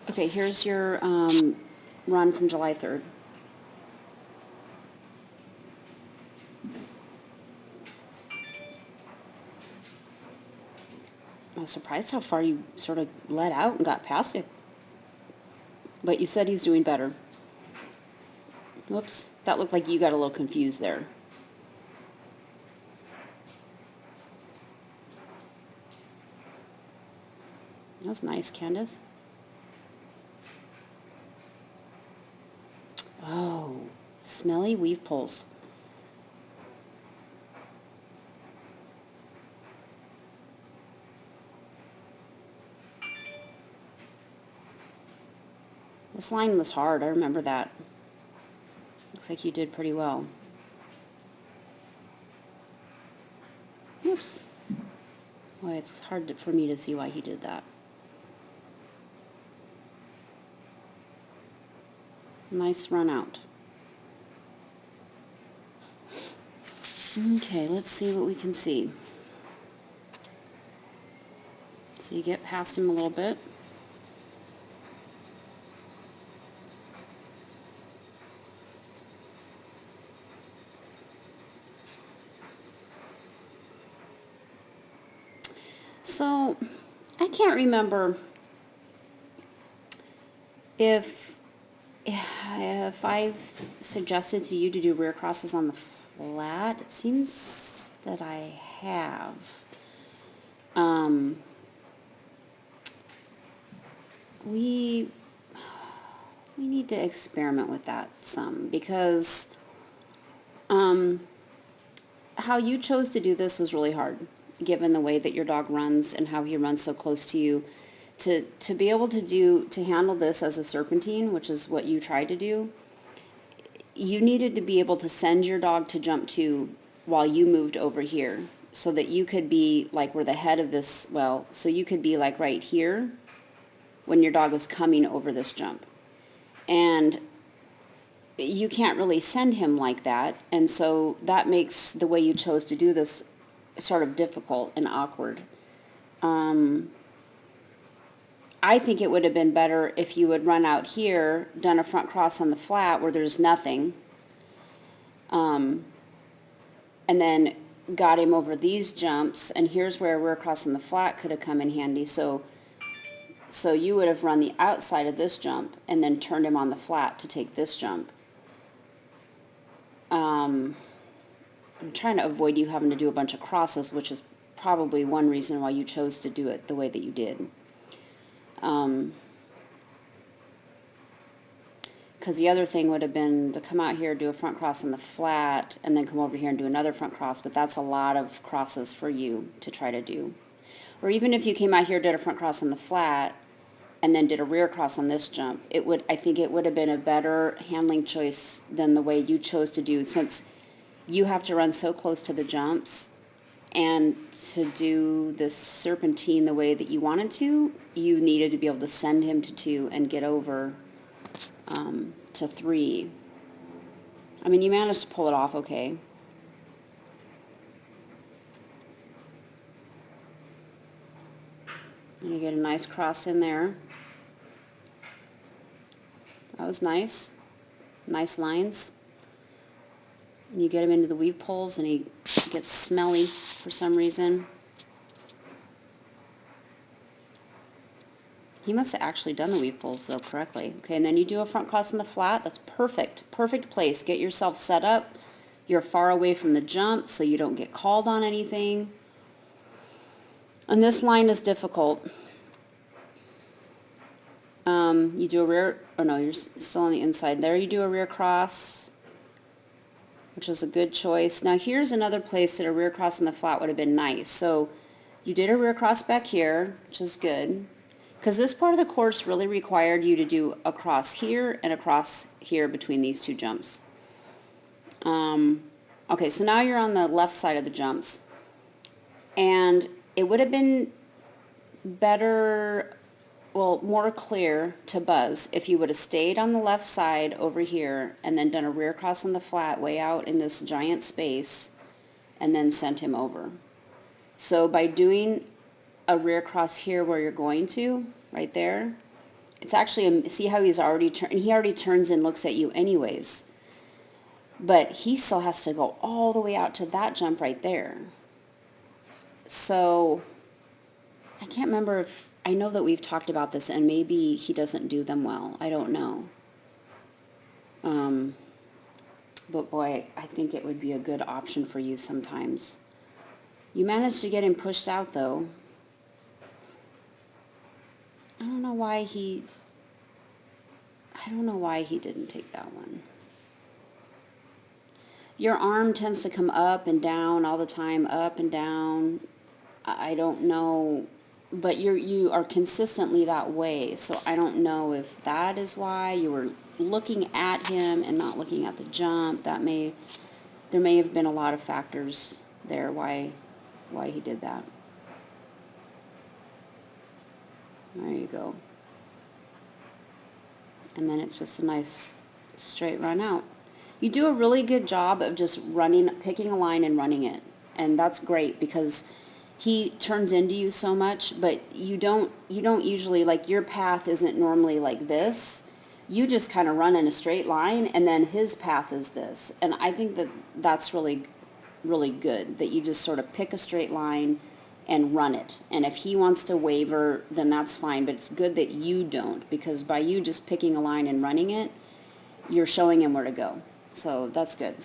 Okay, here's your run from July 3rd. I was surprised how far you sort of let out and got past it. But you said he's doing better. Whoops, that looked like you got a little confused there. That was nice, Candace. Oh, smelly weave poles. This line was hard, I remember that. Looks like you did pretty well. Oops. Boy, it's hard for me to see why he did that. Nice run out. Okay, let's see what we can see. So you get past him a little bit. So I can't remember if I've suggested to you to do rear crosses on the flat. It seems that I have. We need to experiment with that some, because how you chose to do this was really hard, given the way that your dog runs and how he runs so close to you. To be able to handle this as a serpentine, which is what you tried to do, you needed to be able to send your dog to jump to while you moved over here, so that you could be like where the head of this, well, so you could be like right here when your dog was coming over this jump. And you can't really send him like that, and so that makes the way you chose to do this sort of difficult and awkward. I think it would have been better if you had run out here, done a front cross on the flat where there's nothing, and then got him over these jumps, and here's where a rear cross on the flat could have come in handy. So you would have run the outside of this jump and then turned him on the flat to take this jump. I'm trying to avoid you having to do a bunch of crosses, which is probably one reason why you chose to do it the way that you did. Because the other thing would have been to come out here, do a front cross on the flat, and then come over here and do another front cross, but that's a lot of crosses for you to try to do. Or even if you came out here, did a front cross on the flat, and then did a rear cross on this jump, I think it would have been a better handling choice than the way you chose to do, since you have to run so close to the jumps, and to do this serpentine the way that you wanted to, you needed to be able to send him to 2 and get over to 3. I mean, you managed to pull it off okay. And you get a nice cross in there. That was nice. Nice lines. And you get him into the weave poles, and he gets smelly for some reason. He must have actually done the weave poles, though, correctly. Okay, and then you do a front cross on the flat. That's perfect. Perfect place. Get yourself set up. You're far away from the jump, so you don't get called on anything. And this line is difficult. You do a rear, oh no, you're still on the inside. There you do a rear cross, which was a good choice. Now here's another place that a rear cross on the flat would have been nice. So you did a rear cross back here, which is good, because this part of the course really required you to do a cross here and a cross here between these 2 jumps. Okay, so now you're on the left side of the jumps, and it would have been better, well, more clear to Buzz if you would have stayed on the left side over here and then done a rear cross on the flat way out in this giant space and then sent him over. So by doing a rear cross here where you're going to, right there, It's actually, see how he's already turned, he already turns and looks at you anyways. But he still has to go all the way out to that jump right there. So, I can't remember if, I know that we've talked about this and maybe he doesn't do them well. I don't know. But boy, I think it would be a good option for you sometimes. You managed to get him pushed out though. I don't know why he didn't take that one. Your arm tends to come up and down all the time, up and down. I don't know, but you are consistently that way, so I don't know if that is why you were looking at him and not looking at the jump. There may have been a lot of factors there why he did that. There you go. And then it's just a nice straight run out. You do a really good job of just picking a line and running it. And that's great because he turns into you so much, but you don't usually, like, your path isn't normally like this. You just kind of run in a straight line, and then his path is this. And I think that that's really, really good, that you just sort of pick a straight line and run it. And if he wants to waver, then that's fine, but it's good that you don't, because by you just picking a line and running it, you're showing him where to go. So that's good.